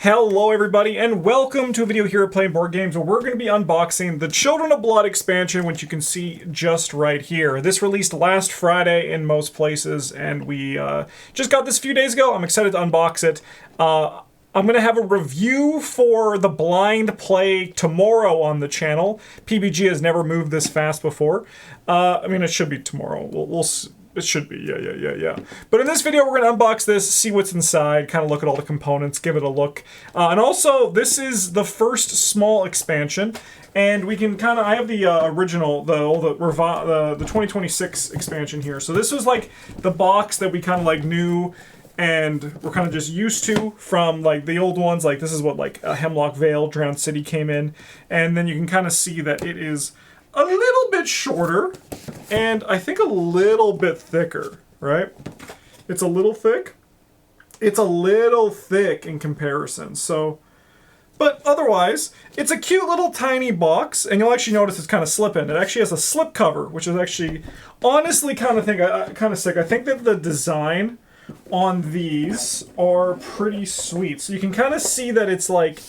Hello everybody, and welcome to a video here at Playing Board Games, where we're going to be unboxing the Children of Blood expansion, which you can see just right here. This released last Friday in most places, and we just got this a few days ago. I'm excited to unbox it. I'm going to have a review for the blind play tomorrow on the channel. PBG has never moved this fast before. I mean, it should be tomorrow. It should be, yeah. But in this video, we're going to unbox this, see what's inside, kind of look at all the components, give it a look. And also, this is the first small expansion, and we can kind of, I have the original, the 2026 expansion here. So this was like the box that we kind of like knew and we're kind of just used to from like the old ones. Like this is what like Hemlock Vale, Drowned City came in. And then you can kind of see that it is a little bit shorter and I think a little bit thicker, right? It's a little thick. It's a little thick in comparison. So, but otherwise, it's a cute little tiny box, and you'll actually notice it's kind of slipping. It actually has a slip cover, which is actually honestly kind of sick. I think that the design on these are pretty sweet. So you can kind of see that it's like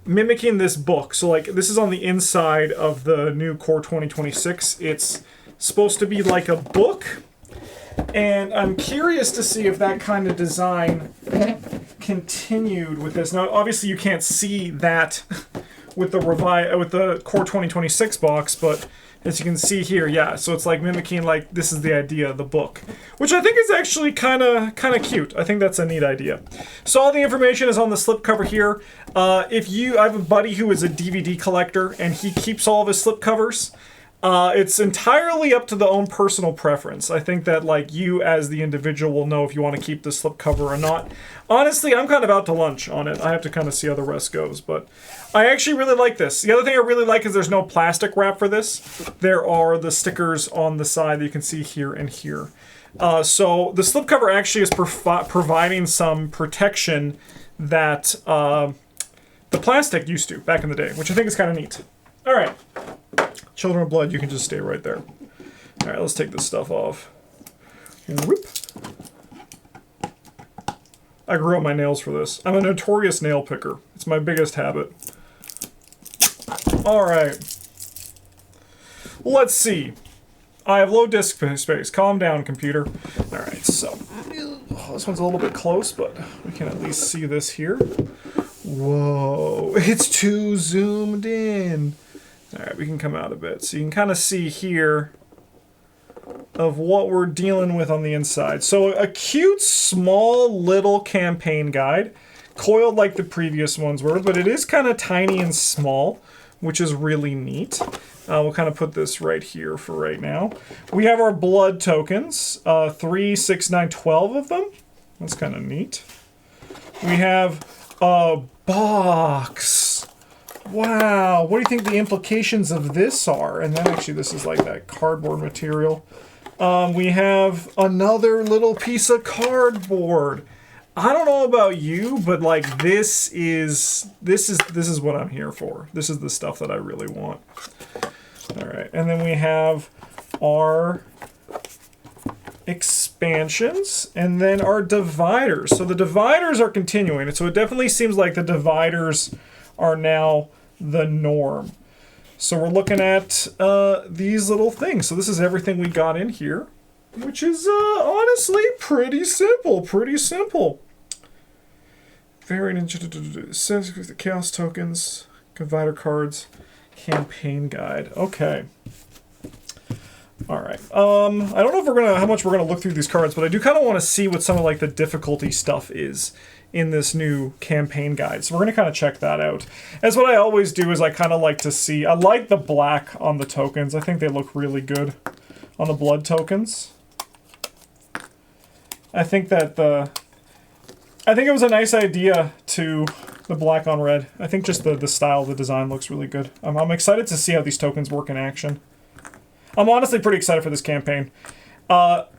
mimicking this book. So like this is on the inside of the new Core 2026. It's supposed to be like a book, and I'm curious to see if that kind of design continued with this. Now obviously you can't see that with the Core 2026 box, but as you can see here, yeah, so it's like mimicking, like, this is the idea of the book, which I think is actually kind of cute. I think that's a neat idea. So all the information is on the slipcover here. I have a buddy who is a DVD collector, and he keeps all of his slipcovers. It's entirely up to the own personal preference. I think that, like, you as the individual will know if you want to keep the slipcover or not. Honestly, I'm kind of out to lunch on it. I have to kind of see how the rest goes, but I actually really like this. The other thing I really like is there's no plastic wrap for this. There are the stickers on the side that you can see here and here. So the slipcover actually is providing some protection that the plastic used to back in the day, which I think is kind of neat. All right. Children of Blood, you can just stay right there. All right, let's take this stuff off. Whoop. I grew out my nails for this. I'm a notorious nail picker. It's my biggest habit. All right. Let's see. I have low disk space. Calm down, computer. All right, so this one's a little bit close, but we can at least see this here. Whoa, it's too zoomed in. All right, we can come out a bit. So you can kind of see here of what we're dealing with on the inside. So a cute, small, little campaign guide. Coiled like the previous ones were, but it is kind of tiny and small, which is really neat. We'll kind of put this right here for right now. We have our blood tokens, 3, 6, 9, 12 of them. That's kind of neat. We have a box. Wow, what do you think the implications of this are? And then actually this is like that cardboard material. We have another little piece of cardboard. I don't know about you, but like this is what I'm here for. This is the stuff that I really want. All right, and then we have our expansions and then our dividers. So the dividers are continuing, so it definitely seems like the dividers are now the norm. So we're looking at these little things. So this is everything we got in here, which is honestly pretty simple. Very the chaos tokens, divider cards, campaign guide. Okay. All right. I don't know how much we're gonna look through these cards, but I do kind of want to see what some of like the difficulty stuff is in this new campaign guide. So we're gonna kind of check that out. As what I always do is I kind of like to see, I like the black on the tokens. I think they look really good on the blood tokens. I think it was a nice idea to the black on red. I think just the style of the design looks really good. I'm excited to see how these tokens work in action. I'm honestly pretty excited for this campaign.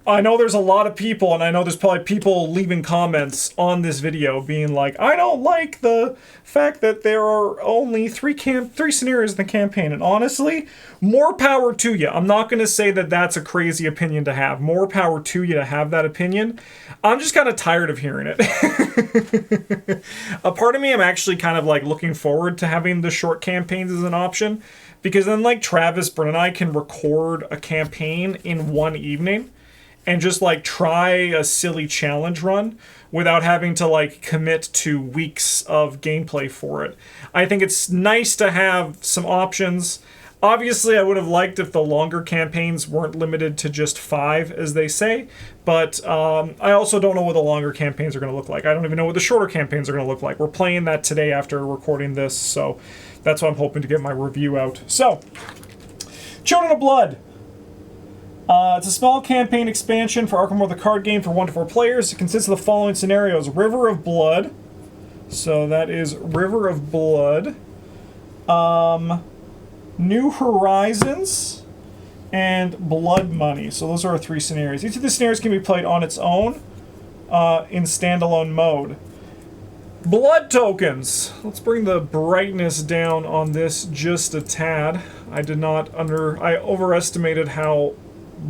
I know there's a lot of people, and I know there's probably people leaving comments on this video being like, I don't like the fact that there are only three scenarios in the campaign. And honestly, more power to you. I'm not going to say that that's a crazy opinion to have. More power to you to have that opinion. I'm just kind of tired of hearing it. A part of me, I'm actually kind of like looking forward to having the short campaigns as an option, because then like Travis, Brent, and I can record a campaign in one evening and just like try a silly challenge run without having to like commit to weeks of gameplay for it. I think it's nice to have some options. Obviously, I would have liked if the longer campaigns weren't limited to just 5, as they say, but I also don't know what the longer campaigns are going to look like. I don't even know what the shorter campaigns are going to look like. We're playing that today after recording this, so that's why I'm hoping to get my review out. So, Children of Blood. It's a small campaign expansion for Arkham, the card game for 1 to 4 players. It consists of the following scenarios. River of Blood. So that is River of Blood. New Horizons. And Blood Money. So those are our 3 scenarios. Each of the scenarios can be played on its own in standalone mode. Blood tokens. Let's bring the brightness down on this just a tad. I overestimated how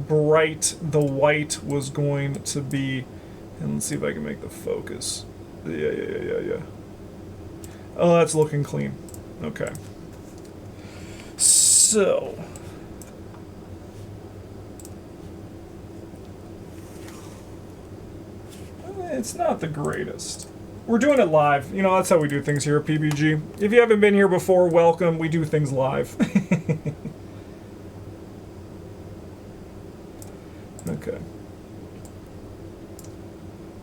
bright the white was going to be. And let's see if I can make the focus. Yeah. Oh, that's looking clean. Okay. So, it's not the greatest. We're doing it live. You know, that's how we do things here at PBG. If you haven't been here before, welcome. We do things live. Okay.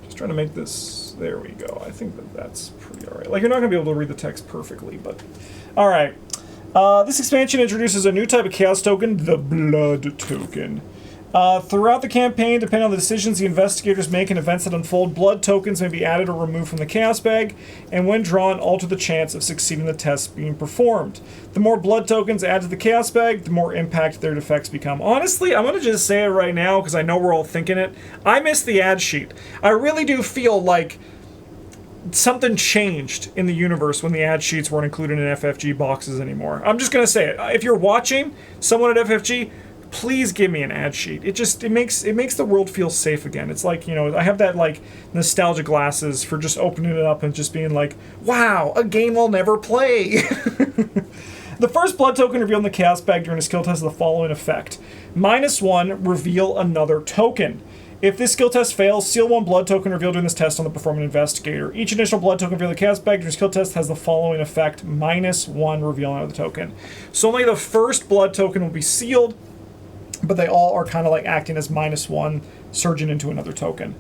Just trying to make this... There we go. I think that's pretty alright. Like, you're not going to be able to read the text perfectly, but... Alright. This expansion introduces a new type of chaos token, the Blood token. Throughout the campaign, depending on the decisions the investigators make and events that unfold, blood tokens may be added or removed from the chaos bag, and when drawn, alter the chance of succeeding the test being performed. The more blood tokens add to the chaos bag, the more impact their effects become. Honestly, I'm going to just say it right now, because I know we're all thinking it. I miss the ad sheet. I really do feel like something changed in the universe when the ad sheets weren't included in FFG boxes anymore. I'm just going to say it. If you're watching someone at FFG, please give me an ad sheet. It makes the world feel safe again. It's like, you know, I have that like nostalgia glasses for just opening it up and just being like, wow, a game I'll never play. The first blood token revealed in the chaos bag during a skill test has the following effect. -1, reveal another token. If this skill test fails, seal 1 blood token revealed during this test on the performing investigator. Each additional blood token revealed in the chaos bag during a skill test has the following effect. -1, reveal another token. So only the first blood token will be sealed, but they all are kind of like acting as -1, surging into another token.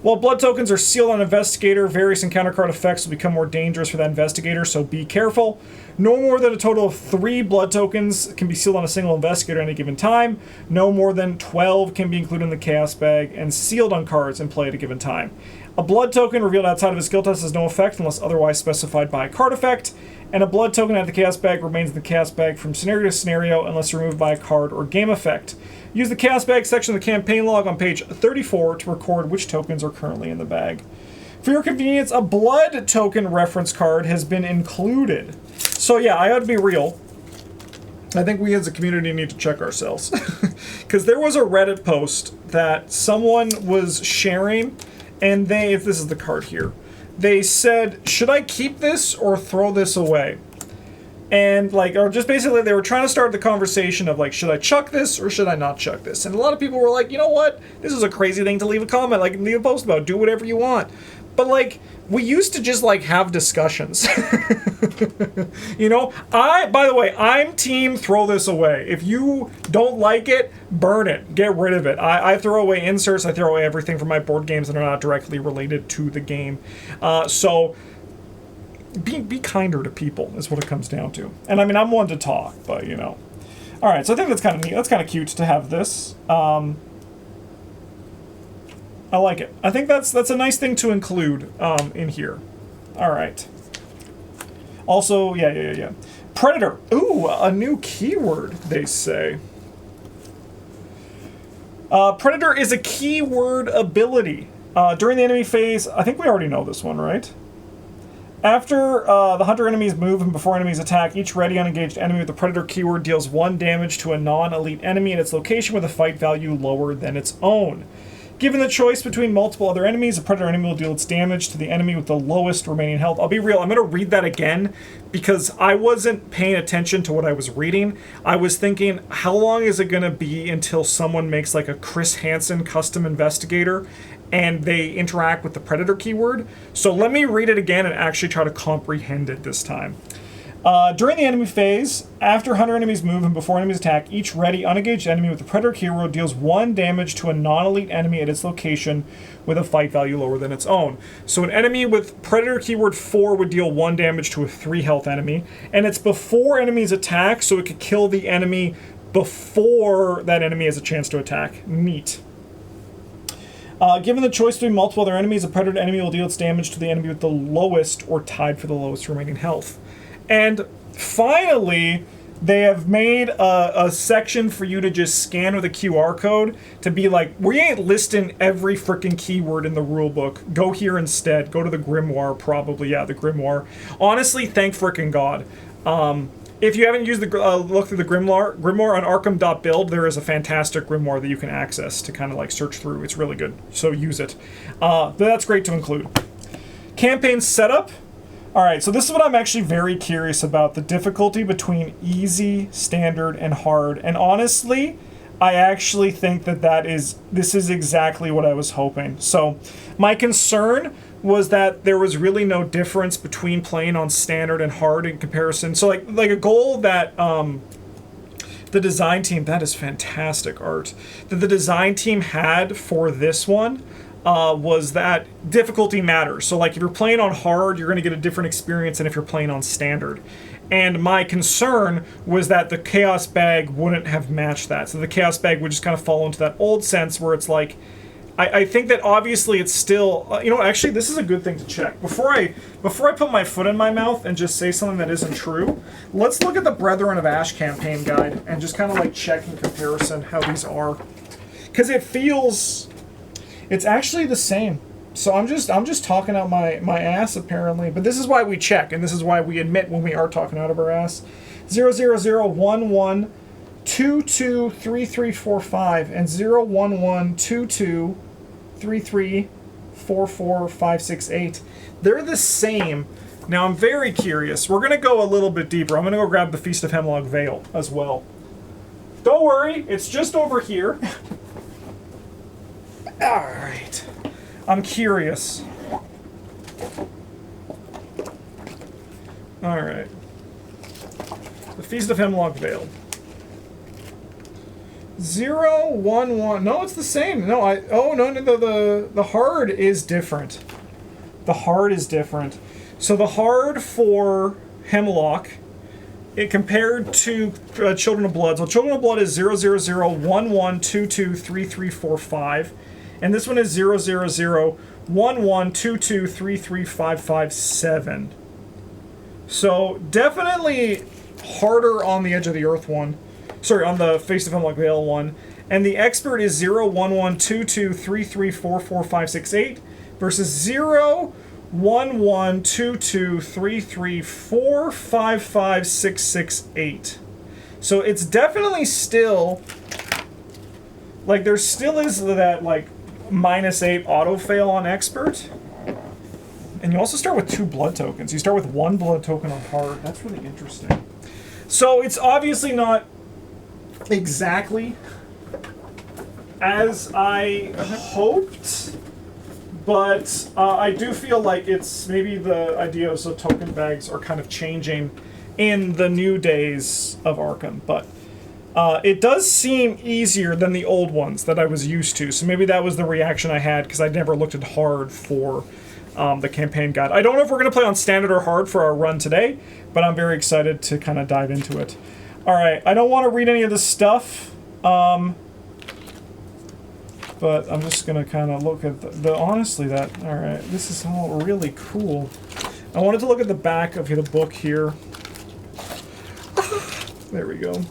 While blood tokens are sealed on an investigator, various encounter card effects will become more dangerous for that investigator, so be careful. No more than a total of 3 blood tokens can be sealed on a single investigator at any given time. No more than 12 can be included in the chaos bag and sealed on cards in play at a given time. A blood token revealed outside of a skill test has no effect unless otherwise specified by a card effect, and a blood token out of the chaos bag remains in the chaos bag from scenario to scenario unless removed by a card or game effect. Use the chaos bag section of the campaign log on page 34 to record which tokens are currently in the bag. For your convenience, a blood token reference card has been included. So yeah, I ought to be real. I think we as a community need to check ourselves. Because there was a Reddit post that someone was sharing, and if this is the card here, they said, should I keep this or throw this away? And like, or just basically they were trying to start the conversation of like, should I chuck this or should I not chuck this? And a lot of people were like, you know what? This is a crazy thing to leave a comment, like leave a post about, do whatever you want. But like, we used to just like have discussions. You know, by the way, I'm team throw this away. If you don't like it, burn it, get rid of it. I throw away inserts, I throw away everything from my board games that are not directly related to the game. So be kinder to people is what it comes down to. And I mean, I'm one to talk, but you know. All right, so I think that's kind of neat. That's kind of cute to have this. I like it. I think that's a nice thing to include in here. All right. Also, yeah. Predator. Ooh, a new keyword, they say. Predator is a keyword ability. During the enemy phase, I think we already know this one, right? After the hunter enemies move and before enemies attack, each ready unengaged enemy with the Predator keyword deals 1 damage to a non-elite enemy in its location with a fight value lower than its own. Given the choice between multiple other enemies, a Predator enemy will deal its damage to the enemy with the lowest remaining health. I'll be real, I'm going to read that again because I wasn't paying attention to what I was reading. I was thinking, how long is it going to be until someone makes like a Chris Hansen custom investigator and they interact with the Predator keyword? So let me read it again and actually try to comprehend it this time. During the enemy phase, after hunter enemies move and before enemies attack, each ready unengaged enemy with the Predator keyword deals 1 damage to a non-elite enemy at its location with a fight value lower than its own. So an enemy with Predator keyword 4 would deal 1 damage to a 3 health enemy, and it's before enemies attack, so it could kill the enemy before that enemy has a chance to attack. Neat. Given the choice between multiple other enemies, a Predator enemy will deal its damage to the enemy with the lowest or tied for the lowest remaining health. And finally, they have made a section for you to just scan with a QR code to be like, we ain't listing every freaking keyword in the rulebook. Go here instead. Go to the Grimoire, probably. Yeah, the Grimoire. Honestly, thank frickin' God. If you haven't used the look through the Grimoire on Arkham.build, there is a fantastic Grimoire that you can access to kind of like search through. It's really good, so use it. But that's great to include. Campaign setup. All right, so this is what I'm actually very curious about, the difficulty between easy, standard, and hard. And honestly, I actually think that this is exactly what I was hoping. So my concern was that there was really no difference between playing on standard and hard in comparison. So like a goal that the design team, that is fantastic art, that the design team had for this one was that difficulty matters. So like if you're playing on hard, you're going to get a different experience than if you're playing on standard. And my concern was that the Chaos Bag wouldn't have matched that. So the Chaos Bag would just kind of fall into that old sense where it's like, I think that obviously it's still, actually this is a good thing to check. Before I put my foot in my mouth and just say something that isn't true, let's look at the Brethren of Ash campaign guide and just kind of like check in comparison how these are. Because it's actually the same. So I'm just talking out my ass apparently, but this is why we check, and this is why we admit when we are talking out of our ass. 00011223345 and 0112233445568. They're the same. Now I'm very curious. We're gonna go a little bit deeper. I'm gonna go grab the Feast of Hemlock Vale as well. Don't worry, it's just over here. Alright. I'm curious. Alright. The Feast of Hemlock Vale. 011. No, it's the same. No, the hard is different. The hard is different. So the hard for Hemlock, it compared to Children of Blood. So Children of Blood is 00011223345. And this one is 0001122335557. So definitely harder on the Edge of the Earth one. Sorry, on the Face of Hemlock Vale one. And the Expert is 0112233445568 versus 0112233455668. So it's definitely still, like, there still is that, like, -8 auto fail on Expert. And you also start with 2 blood tokens. You start with 1 blood token on hard. That's really interesting. So it's obviously not exactly as I hoped, but I do feel like it's maybe the ideas of token bags are kind of changing in the new days of Arkham, but it does seem easier than the old ones that I was used to, so maybe that was the reaction I had because I never looked at hard for the campaign guide. I don't know if we're going to play on standard or hard for our run today, but I'm very excited to kind of dive into it. Alright, I don't want to read any of this stuff, but I'm just going to kind of look at honestly alright, this is all really cool. I wanted to look at the back of the book here. There we go.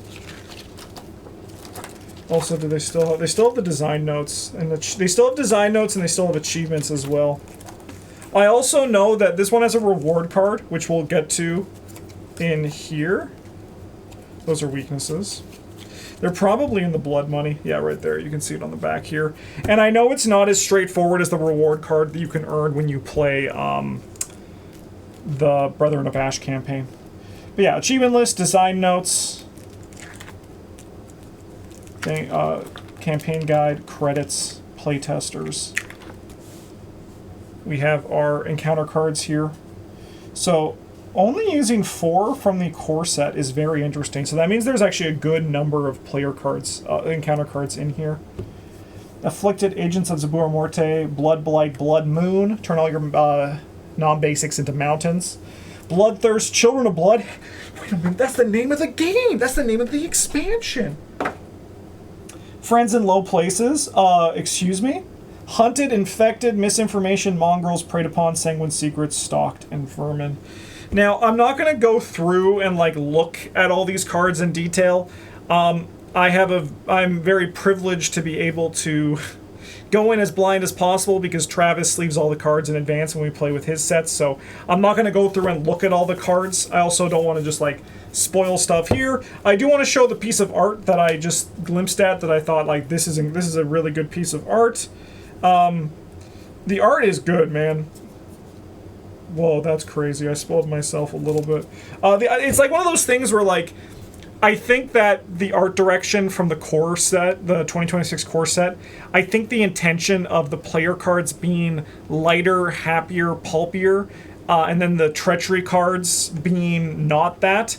Also, do they still have... They still have the design notes. And they still have design notes, and they still have achievements as well. I also know that this one has a reward card, which we'll get to in here. Those are weaknesses. They're probably in the blood money. Yeah, right there. You can see it on the back here. And I know it's not as straightforward as the reward card that you can earn when you play the Brethren of Ash campaign. But yeah, achievement list, design notes, campaign guide, credits, playtesters. We have our encounter cards here. So only using 4 from the core set is very interesting. So that means there's actually a good number of player cards, encounter cards in here. Afflicted, Agents of Zabur Morte, Blood Blight, Blood Moon. Turn all your non-basics into mountains. Bloodthirst, Children of Blood. Wait a minute, that's the name of the game! That's the name of the expansion! Friends in Low Places, excuse me? Hunted, Infected, Misinformation, Mongrels, Preyed Upon, Sanguine Secrets, Stalked, and Vermin. Now, I'm not going to go through and, like, look at all these cards in detail. I'm very privileged to be able to go in as blind as possible because Travis leaves all the cards in advance when we play with his sets, so I'm not going to go through and look at all the cards. I also don't want to just, like, spoil stuff here. I do want to show the piece of art that I just glimpsed at that I thought, like, this is a really good piece of art. The art is good, man. Whoa, that's crazy. I spoiled myself a little bit. It's like one of those things where, like, I think that the art direction from the core set, the 2026 core set, I think the intention of the player cards being lighter, happier, pulpier, and then the treachery cards being not that,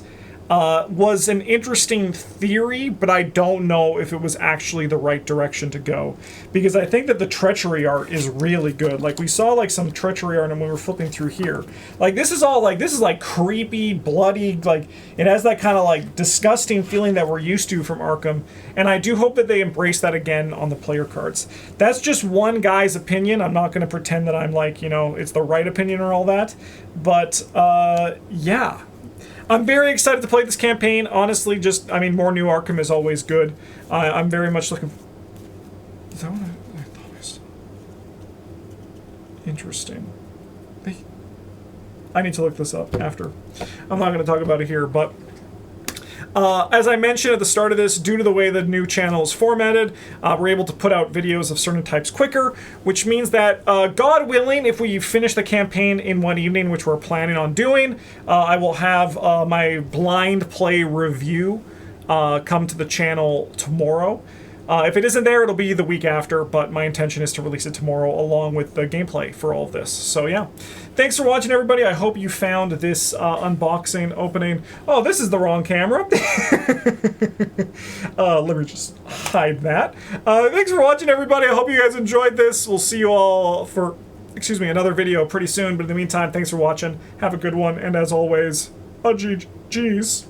was an interesting theory, but I don't know if it was actually the right direction to go. Because I think that the treachery art is really good. Like, we saw, like, some treachery art when we were flipping through here. Like, this is all, like, this is, like, creepy, bloody, like, it has that kind of, like, disgusting feeling that we're used to from Arkham. And I do hope that they embrace that again on the player cards. That's just one guy's opinion. I'm not going to pretend that I'm, like, you know, it's the right opinion or all that. But, yeah. I'm very excited to play this campaign. Honestly, I mean, more new Arkham is always good. I'm very much looking... Is that what I thought I saw? Interesting. I need to look this up after. I'm not going to talk about it here, but... as I mentioned at the start of this, due to the way the new channel is formatted, we're able to put out videos of certain types quicker, which means that, God willing, if we finish the campaign in one evening, which we're planning on doing, I will have my blind play review come to the channel tomorrow. If it isn't there, it'll be the week after, but my intention is to release it tomorrow along with the gameplay for all of this. So yeah, thanks for watching, everybody. I hope you found this unboxing opening. Oh, this is the wrong camera. Let me just hide that. Thanks for watching, everybody. I hope you guys enjoyed this. We'll see you all for, another video pretty soon. But in the meantime, thanks for watching. Have a good one. And as always, geez.